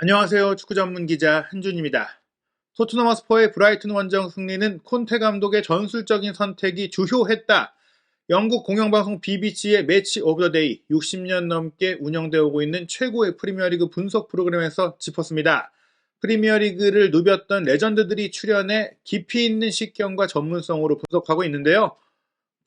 안녕하세요. 축구 전문 기자 한준입니다. 토트넘 허스퍼의 브라이튼 원정 승리는 콘테 감독의 전술적인 선택이 주효했다. 영국 공영방송 BBC의 매치 오브 더 데이 60년 넘게 운영되어 오고 있는 최고의 프리미어리그 분석 프로그램에서 짚었습니다. 프리미어리그를 누볐던 레전드들이 출연해 깊이 있는 식견과 전문성으로 분석하고 있는데요.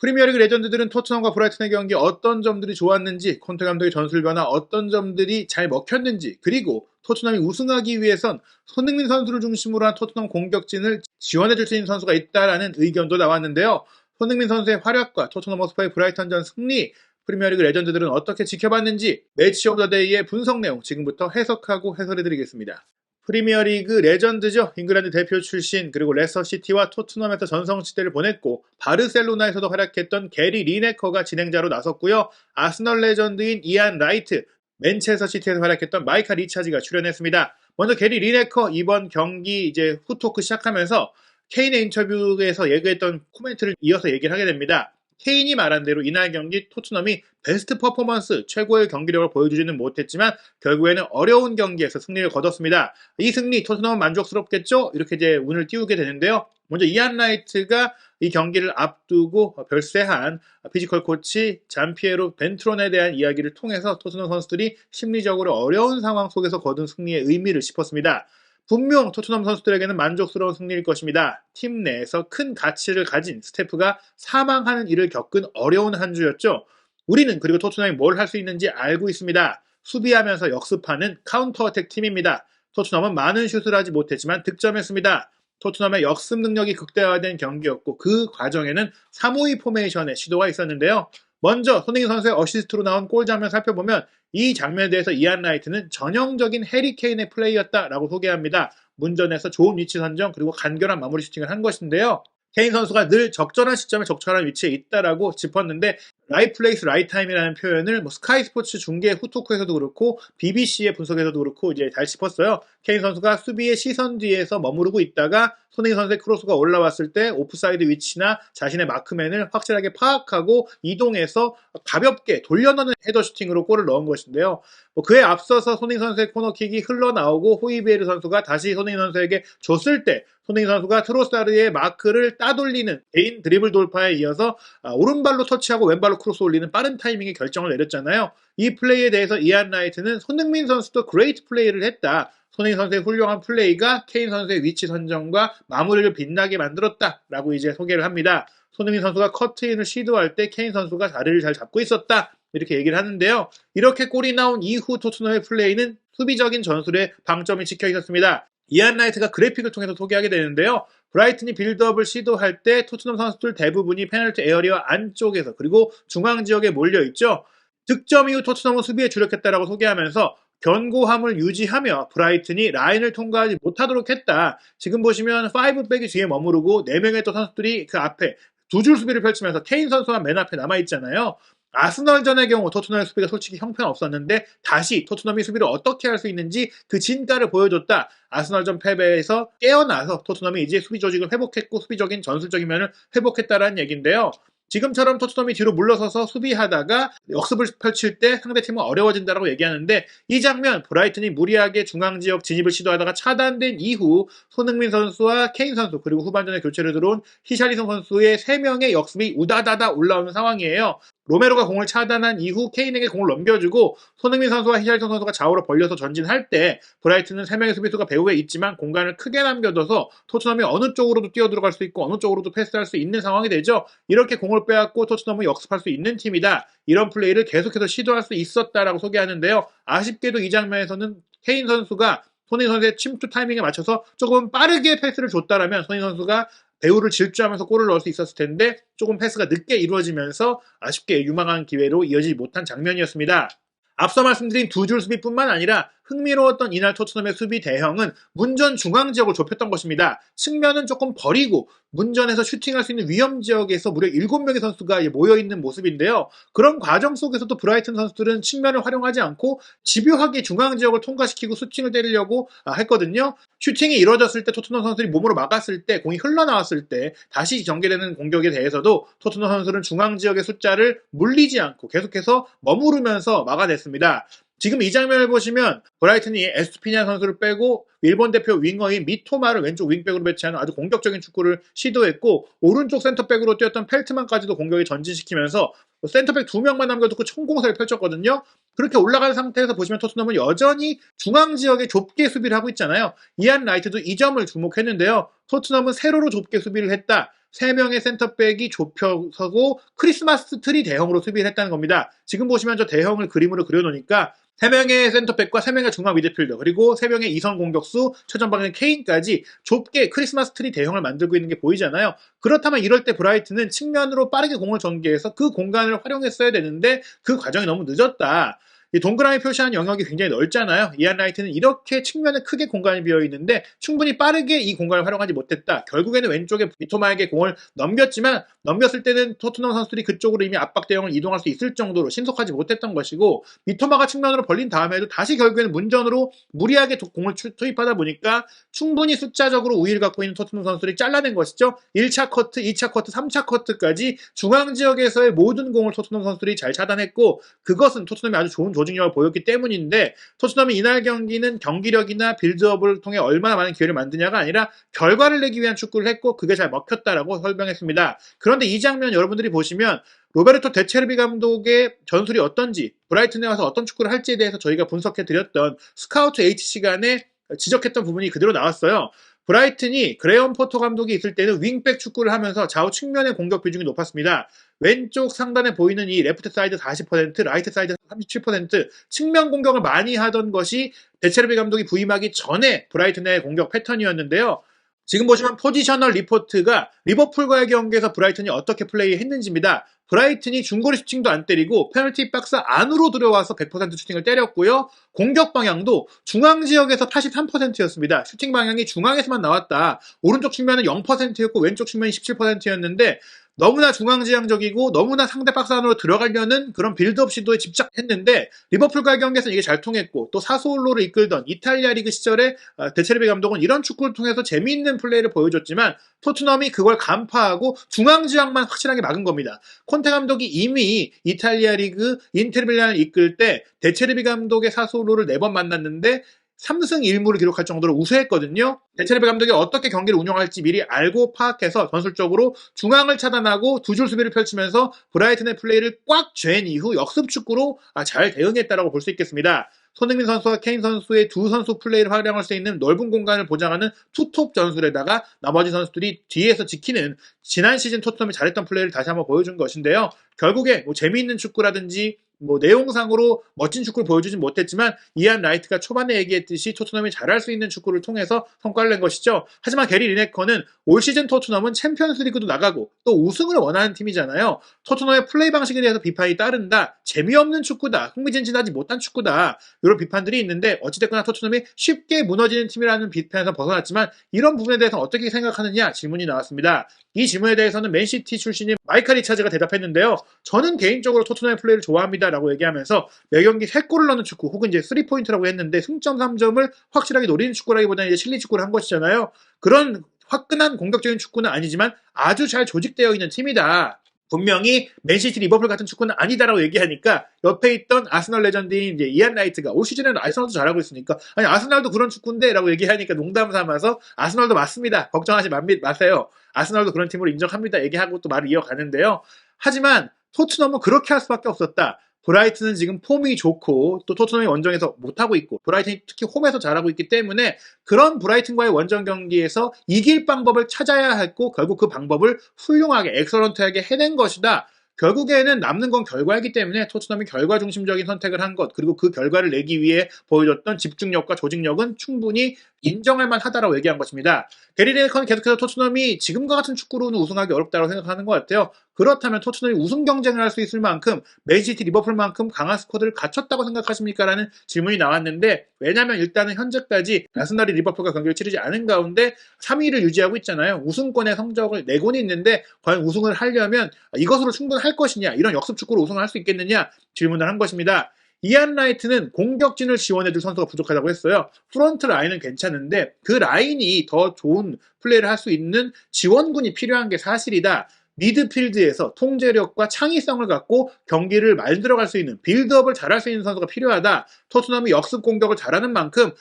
프리미어리그 레전드들은 토트넘과 브라이튼의 경기 어떤 점들이 좋았는지, 콘테 감독의 전술 변화 어떤 점들이 잘 먹혔는지, 그리고 토트넘이 우승하기 위해선 손흥민 선수를 중심으로 한 토트넘 공격진을 지원해줄 수 있는 선수가 있다라는 의견도 나왔는데요. 손흥민 선수의 활약과 토트넘 허스퍼의 브라이턴전 승리, 프리미어리그 레전드들은 어떻게 지켜봤는지 매치 오브 더 데이의 분석 내용 지금부터 해석하고 해설해드리겠습니다. 프리미어리그 레전드죠. 잉글랜드 대표 출신, 그리고 레스터시티와 토트넘에서 전성시대를 보냈고 바르셀로나에서도 활약했던 게리 리네커가 진행자로 나섰고요. 아스널 레전드인 이안 라이트, 맨체스터 시티에서 활약했던 마이카 리차지가 출연했습니다. 먼저 게리 리네커 이번 경기 이제 후토크 시작하면서 케인의 인터뷰에서 얘기했던 코멘트를 이어서 얘기를 하게 됩니다. 케인이 말한 대로 이날 경기 토트넘이 베스트 퍼포먼스, 최고의 경기력을 보여주지는 못했지만 결국에는 어려운 경기에서 승리를 거뒀습니다. 이 승리 토트넘은 만족스럽겠죠? 이렇게 이제 운을 띄우게 되는데요. 먼저 이안 라이트가 이 경기를 앞두고 별세한 피지컬 코치 잔피에로 벤트론에 대한 이야기를 통해서 토트넘 선수들이 심리적으로 어려운 상황 속에서 거둔 승리의 의미를 짚었습니다. 분명 토트넘 선수들에게는 만족스러운 승리일 것입니다. 팀 내에서 큰 가치를 가진 스태프가 사망하는 일을 겪은 어려운 한 주였죠. 우리는 그리고 토트넘이 뭘 할 수 있는지 알고 있습니다. 수비하면서 역습하는 카운터 어택 팀입니다. 토트넘은 많은 슛을 하지 못했지만 득점했습니다. 토트넘의 역습 능력이 극대화된 경기였고 그 과정에는 3-5-2 포메이션의 시도가 있었는데요. 먼저 손흥민 선수의 어시스트로 나온 골 장면 살펴보면 이 장면에 대해서 이안 라이트는 전형적인 해리 케인의 플레이였다라고 소개합니다. 문전에서 좋은 위치 선정 그리고 간결한 마무리 슈팅을 한 것인데요. 케인 선수가 늘 적절한 시점에 적절한 위치에 있다라고 짚었는데 라이트 플레이스 라이트 타임이라는 표현을 스카이 스포츠 중계 후토크에서도 그렇고 BBC의 분석에서도 그렇고 이제 잘 짚었어요. 케인 선수가 수비의 시선 뒤에서 머무르고 있다가 손흥민 선수의 크로스가 올라왔을 때 오프사이드 위치나 자신의 마크맨을 확실하게 파악하고 이동해서 가볍게 돌려넣는 헤더 슈팅으로 골을 넣은 것인데요. 그에 앞서서 손흥민 선수의 코너킥이 흘러나오고 호이비에르 선수가 다시 손흥민 선수에게 줬을 때 손흥민 선수가 트로사르의 마크를 따돌리는 개인 드리블 돌파에 이어서 오른발로 터치하고 왼발로 크로스 올리는 빠른 타이밍의 결정을 내렸잖아요. 이 플레이에 대해서 이안 라이트는 손흥민 선수도 그레이트 플레이를 했다. 손흥민 선수의 훌륭한 플레이가 케인 선수의 위치 선정과 마무리를 빛나게 만들었다라고 이제 소개를 합니다. 손흥민 선수가 커트인을 시도할 때 케인 선수가 자리를 잘 잡고 있었다. 이렇게 얘기를 하는데요. 이렇게 골이 나온 이후 토트넘의 플레이는 수비적인 전술에 방점이 찍혀 있었습니다. 이안 라이트가 그래픽을 통해서 소개하게 되는데요. 브라이튼이 빌드업을 시도할 때 토트넘 선수들 대부분이 페널티 에어리어 안쪽에서 그리고 중앙 지역에 몰려있죠. 득점 이후 토트넘은 수비에 주력했다라고 소개하면서 견고함을 유지하며 브라이튼이 라인을 통과하지 못하도록 했다. 지금 보시면 5백이 뒤에 머무르고 4명의 또 선수들이 그 앞에 두 줄 수비를 펼치면서 케인 선수가 맨 앞에 남아있잖아요. 아스널전의 경우 토트넘의 수비가 솔직히 형편없었는데 다시 토트넘이 수비를 어떻게 할 수 있는지 그 진가를 보여줬다. 아스널전 패배에서 깨어나서 토트넘이 이제 수비 조직을 회복했고 수비적인 전술적인 면을 회복했다라는 얘기인데요. 지금처럼 토트넘이 뒤로 물러서서 수비하다가 역습을 펼칠 때 상대팀은 어려워진다고 얘기하는데 이 장면 브라이튼이 무리하게 중앙지역 진입을 시도하다가 차단된 이후 손흥민 선수와 케인 선수 그리고 후반전에 교체를 들어온 히샬리송 선수의 3명의 역습이 우다다다 올라오는 상황이에요. 로메로가 공을 차단한 이후 케인에게 공을 넘겨주고 손흥민 선수와 히샬리송 선수가 좌우로 벌려서 전진할 때 브라이튼은 3명의 수비수가 배후에 있지만 공간을 크게 남겨둬서 토트넘이 어느 쪽으로도 뛰어들어갈 수 있고 어느 쪽으로도 패스할 수 있는 상황이 되죠. 이렇게 공을 빼앗고 토트넘은 역습할 수 있는 팀이다. 이런 플레이를 계속해서 시도할 수 있었다라고 소개하는데요. 아쉽게도 이 장면에서는 케인 선수가 손흥민 선수의 침투 타이밍에 맞춰서 조금 빠르게 패스를 줬다라면 손흥민 선수가 배우를 질주하면서 골을 넣을 수 있었을 텐데 조금 패스가 늦게 이루어지면서 아쉽게 유망한 기회로 이어지지 못한 장면이었습니다. 앞서 말씀드린 두 줄 수비뿐만 아니라 흥미로웠던 이날 토트넘의 수비 대형은 문전 중앙 지역을 좁혔던 것입니다. 측면은 조금 버리고 문전에서 슈팅할 수 있는 위험 지역에서 무려 7명의 선수가 모여있는 모습인데요. 그런 과정 속에서도 브라이튼 선수들은 측면을 활용하지 않고 집요하게 중앙 지역을 통과시키고 슈팅을 때리려고 했거든요. 슈팅이 이루어졌을 때 토트넘 선수들이 몸으로 막았을 때 공이 흘러나왔을 때 다시 전개되는 공격에 대해서도 토트넘 선수들은 중앙 지역의 숫자를 물리지 않고 계속해서 머무르면서 막아냈습니다. 지금 이 장면을 보시면 브라이튼이 에스투피냐 선수를 빼고 일본 대표 윙어인 미토마를 왼쪽 윙백으로 배치하는 아주 공격적인 축구를 시도했고 오른쪽 센터백으로 뛰었던 펠트만까지도 공격에 전진시키면서 센터백 2명만 남겨두고 총공세를 펼쳤거든요. 그렇게 올라간 상태에서 보시면 토트넘은 여전히 중앙 지역에 좁게 수비를 하고 있잖아요. 이안 라이트도 이 점을 주목했는데요. 토트넘은 세로로 좁게 수비를 했다. 3명의 센터백이 좁혀서고 크리스마스 트리 대형으로 수비를 했다는 겁니다. 지금 보시면 저 대형을 그림으로 그려놓으니까 3명의 센터백과 3명의 중앙 미드필더 그리고 3명의 이선 공격수 최전방의 케인까지 좁게 크리스마스 트리 대형을 만들고 있는 게 보이잖아요. 그렇다면 이럴 때 브라이튼은 측면으로 빠르게 공을 전개해서 그 공간을 활용했어야 되는데 그 과정이 너무 늦었다. 이 동그라미 표시한 영역이 굉장히 넓잖아요. 이안 라이트는 이렇게 측면에 크게 공간이 비어있는데 충분히 빠르게 이 공간을 활용하지 못했다. 결국에는 왼쪽에 미토마에게 공을 넘겼지만 넘겼을 때는 토트넘 선수들이 그쪽으로 이미 압박 대형을 이동할 수 있을 정도로 신속하지 못했던 것이고 미토마가 측면으로 벌린 다음에도 다시 결국에는 문전으로 무리하게 공을 투입하다 보니까 충분히 숫자적으로 우위를 갖고 있는 토트넘 선수들이 잘라낸 것이죠. 1차 커트, 2차 커트, 3차 커트까지 중앙 지역에서의 모든 공을 토트넘 선수들이 잘 차단했고 그것은 토트넘이 아주 좋은 조직력을 보였기 때문인데 토트넘이 이날 경기는 경기력이나 빌드업을 통해 얼마나 많은 기회를 만드냐가 아니라 결과를 내기 위한 축구를 했고 그게 잘 먹혔다라고 설명했습니다. 그런데 이 장면 여러분들이 보시면 로베르토 데체르비 감독의 전술이 어떤지 브라이튼에 와서 어떤 축구를 할지에 대해서 저희가 분석해드렸던 스카우트 H 시간에 지적했던 부분이 그대로 나왔어요. 브라이튼이 그레엄 포터 감독이 있을 때는 윙백 축구를 하면서 좌우 측면의 공격 비중이 높았습니다. 왼쪽 상단에 보이는 이 레프트 사이드 40%, 라이트 사이드 37% 측면 공격을 많이 하던 것이 데체르비 감독이 부임하기 전에 브라이튼의 공격 패턴이었는데요. 지금 보시면 포지셔널 리포트가 리버풀과의 경기에서 브라이튼이 어떻게 플레이했는지입니다. 브라이튼이 중거리 슈팅도 안 때리고 페널티 박스 안으로 들어와서 100% 슈팅을 때렸고요. 공격 방향도 중앙 지역에서 83%였습니다. 슈팅 방향이 중앙에서만 나왔다. 오른쪽 측면은 0%였고 왼쪽 측면이 17%였는데 너무나 중앙지향적이고 너무나 상대 박스 안으로 들어가려는 그런 빌드업 시도에 집착했는데 리버풀과의 경기에서는 이게 잘 통했고 또 사소올로를 이끌던 이탈리아 리그 시절에 데체르비 감독은 이런 축구를 통해서 재미있는 플레이를 보여줬지만 토트넘이 그걸 간파하고 중앙지향만 확실하게 막은 겁니다. 콘테 감독이 이미 이탈리아 리그 인테르밀란을 이끌 때 데체르비 감독의 사소올로를 4번 만났는데 3승 1무를 기록할 정도로 우세했거든요. 데체르비 감독이 어떻게 경기를 운영할지 미리 알고 파악해서 전술적으로 중앙을 차단하고 두 줄 수비를 펼치면서 브라이튼의 플레이를 꽉 쥘 이후 역습 축구로 잘 대응했다라고 볼 수 있겠습니다. 손흥민 선수와 케인 선수의 두 선수 플레이를 활용할 수 있는 넓은 공간을 보장하는 투톱 전술에다가 나머지 선수들이 뒤에서 지키는 지난 시즌 토트넘이 잘했던 플레이를 다시 한번 보여준 것인데요. 결국에 재미있는 축구라든지 내용상으로 멋진 축구를 보여주진 못했지만 이안 라이트가 초반에 얘기했듯이 토트넘이 잘할 수 있는 축구를 통해서 성과를 낸 것이죠. 하지만 게리 리네커는 올 시즌 토트넘은 챔피언스 리그도 나가고 또 우승을 원하는 팀이잖아요. 토트넘의 플레이 방식에 대해서 비판이 따른다. 재미없는 축구다. 흥미진진하지 못한 축구다. 이런 비판들이 있는데 어찌됐거나 토트넘이 쉽게 무너지는 팀이라는 비판에서 벗어났지만 이런 부분에 대해서 어떻게 생각하느냐 질문이 나왔습니다. 이 질문에 대해서는 맨시티 출신인 마이클 리차즈가 대답했는데요. 저는 개인적으로 토트넘의 플레이를 좋아합니다 라고 얘기하면서 매경기 3골을 넣는 축구 혹은 이제 3포인트라고 했는데 승점 3점을 확실하게 노리는 축구라기보다는 이제 실리 축구를 한 것이잖아요. 그런 화끈한 공격적인 축구는 아니지만 아주 잘 조직되어 있는 팀이다. 분명히 맨시티 리버풀 같은 축구는 아니다라고 얘기하니까 옆에 있던 아스널 레전드인 이제 이안 라이트가 올 시즌에는 아스널도 잘하고 있으니까 아니 아스널도 그런 축구인데 라고 얘기하니까 농담 삼아서 아스널도 맞습니다. 걱정하지 마세요. 아스널도 그런 팀으로 인정합니다. 얘기하고 또 말을 이어가는데요. 하지만 토트넘은 그렇게 할 수밖에 없었다. 브라이튼은 지금 폼이 좋고 또 토트넘이 원정에서 못하고 있고 브라이튼이 특히 홈에서 잘하고 있기 때문에 그런 브라이튼과의 원정 경기에서 이길 방법을 찾아야 했고 결국 그 방법을 훌륭하게 엑설런트하게 해낸 것이다. 결국에는 남는 건 결과이기 때문에 토트넘이 결과 중심적인 선택을 한 것 그리고 그 결과를 내기 위해 보여줬던 집중력과 조직력은 충분히 인정할 만하다라고 얘기한 것입니다. 게리 리네커는 계속해서 토트넘이 지금과 같은 축구로는 우승하기 어렵다고 생각하는 것 같아요. 그렇다면 토트넘이 우승 경쟁을 할 수 있을 만큼 맨시티 리버풀만큼 강한 스쿼드를 갖췄다고 생각하십니까? 라는 질문이 나왔는데 왜냐하면 일단은 현재까지 아스널이 리버풀과 경기를 치르지 않은 가운데 3위를 유지하고 있잖아요. 우승권의 성적을 내고는 있는데 과연 우승을 하려면 이것으로 충분할 것이냐 이런 역습 축구로 우승을 할 수 있겠느냐 질문을 한 것입니다. 이안 라이트는 공격진을 지원해줄 선수가 부족하다고 했어요. 프론트 라인은 괜찮은데 그 라인이 더 좋은 플레이를 할 수 있는 지원군이 필요한 게 사실이다. 미드필드에서 통제력과 창의성을 갖고 경기를 만들어갈 수 있는 빌드업을 잘할 수 있는 선수가 필요하다. 토트넘이 역습 공격을 잘하는 만큼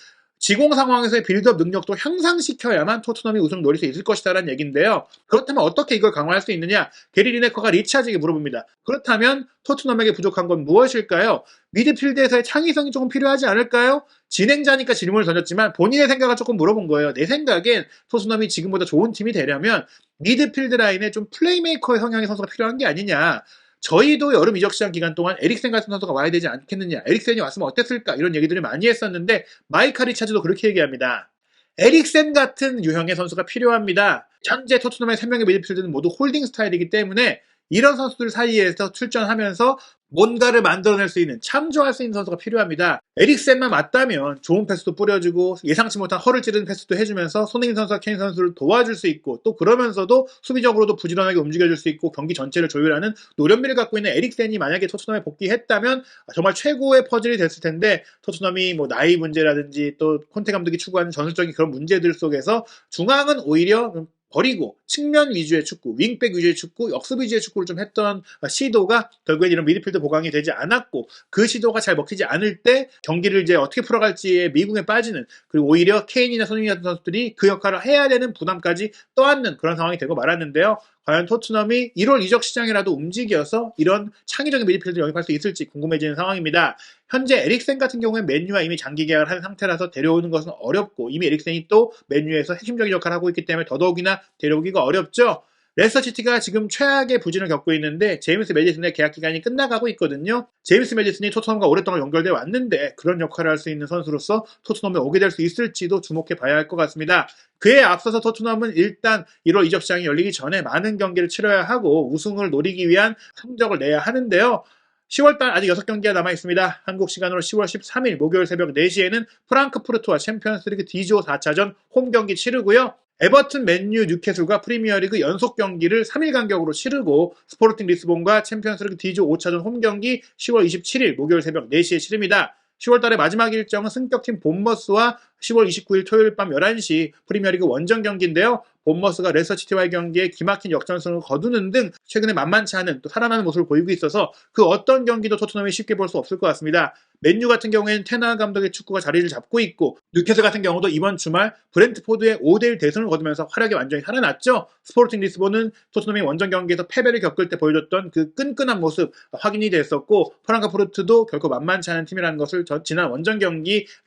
지공 상황에서의 빌드업 능력도 향상시켜야만 토트넘이 우승을 노릴 수 있을 것이다라는 얘기인데요. 그렇다면 어떻게 이걸 강화할 수 있느냐? 게리 리네커가 리차즈에게 물어봅니다. 그렇다면 토트넘에게 부족한 건 무엇일까요? 미드필드에서의 창의성이 조금 필요하지 않을까요? 진행자니까 질문을 던졌지만 본인의 생각을 조금 물어본 거예요. 내 생각엔 토트넘이 지금보다 좋은 팀이 되려면 미드필드 라인에 좀 플레이메이커의 성향의 선수가 필요한 게 아니냐. 저희도 여름 이적 시장 기간 동안 에릭센 같은 선수가 와야 되지 않겠느냐. 에릭센이 왔으면 어땠을까? 이런 얘기들을 많이 했었는데 마이카 리차즈도 그렇게 얘기합니다. 에릭센 같은 유형의 선수가 필요합니다. 현재 토트넘의 3명의 미드필드는 모두 홀딩 스타일이기 때문에 이런 선수들 사이에서 출전하면서 뭔가를 만들어낼 수 있는, 창조할 수 있는 선수가 필요합니다. 에릭센만 맞다면 좋은 패스도 뿌려주고 예상치 못한 허를 찌르는 패스도 해주면서 손흥민 선수와 케인 선수를 도와줄 수 있고 또 그러면서도 수비적으로도 부지런하게 움직여줄 수 있고 경기 전체를 조율하는 노련미를 갖고 있는 에릭센이 만약에 토트넘에 복귀했다면 정말 최고의 퍼즐이 됐을 텐데 토트넘이 뭐 나이 문제라든지 또 콘테 감독이 추구하는 전술적인 그런 문제들 속에서 중앙은 오히려 버리고 측면 위주의 축구, 윙백 위주의 축구, 역습 위주의 축구를 좀 했던 시도가 결국엔 이런 미드필드 보강이 되지 않았고 그 시도가 잘 먹히지 않을 때 경기를 이제 어떻게 풀어갈지에 미궁에 빠지는, 그리고 오히려 케인이나 손흥민 같은 선수들이 그 역할을 해야 되는 부담까지 떠안는 그런 상황이 되고 말았는데요. 과연 토트넘이 1월 이적 시장이라도 움직여서 이런 창의적인 미드필드를 영입할 수 있을지 궁금해지는 상황입니다. 현재 에릭센 같은 경우에 맨유와 이미 장기 계약을 한 상태라서 데려오는 것은 어렵고 이미 에릭센이 또 맨유에서 핵심적인 역할을 하고 있기 때문에 더더욱이나 데려오기가 어렵죠. 레스터시티가 지금 최악의 부진을 겪고 있는데 제임스 매디슨의 계약 기간이 끝나가고 있거든요. 제임스 매디슨이 토트넘과 오랫동안 연결되어 왔는데 그런 역할을 할 수 있는 선수로서 토트넘에 오게 될 수 있을지도 주목해 봐야 할 것 같습니다. 그에 앞서서 토트넘은 일단 1월 이적 시장이 열리기 전에 많은 경기를 치러야 하고 우승을 노리기 위한 성적을 내야 하는데요. 10월달 아직 6경기가 남아있습니다. 한국 시간으로 10월 13일 목요일 새벽 4시에는 프랑크푸르트와 챔피언스리그 D조 4차전 홈경기 치르고요. 에버튼, 맨유, 뉴캐슬과 프리미어리그 연속 경기를 3일 간격으로 치르고 스포르팅 리스본과 챔피언스리그 D조 5차전 홈경기 10월 27일 목요일 새벽 4시에 치릅니다. 10월달의 마지막 일정은 승격팀 본머스와 10월 29일 토요일 밤 11시 프리미어리그 원정 경기인데요. 본머스가 레스터시티와의 경기에 기막힌 역전승을 거두는 등 최근에 만만치 않은 또 살아나는 모습을 보이고 있어서 그 어떤 경기도 토트넘이 쉽게 볼 수 없을 것 같습니다. 맨유 같은 경우에는 테나 감독의 축구가 자리를 잡고 있고 뉴캐슬 같은 경우도 이번 주말 브렌트포드의 5대1 대승을 거두면서 활약이 완전히 살아났죠. 스포르팅 리스본은 토트넘이 원정 경기에서 패배를 겪을 때 보여줬던 그 끈끈한 모습 확인이 됐었고 프랑크푸르트도 결코 만만치 않은 팀이라는 것을 지난 원정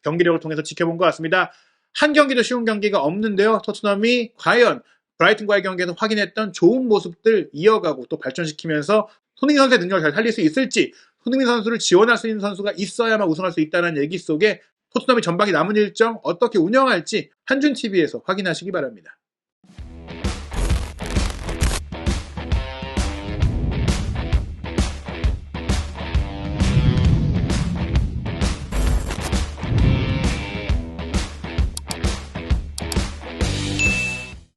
경기력을 통해서 지켜본 것 같습니다. 한 경기도 쉬운 경기가 없는데요. 토트넘이 과연 브라이튼과의 경기에서 확인했던 좋은 모습들 이어가고 또 발전시키면서 손흥민 선수의 능력을 잘 살릴 수 있을지, 손흥민 선수를 지원할 수 있는 선수가 있어야만 우승할 수 있다는 얘기 속에 토트넘이 전방에 남은 일정 어떻게 운영할지 한준TV에서 확인하시기 바랍니다.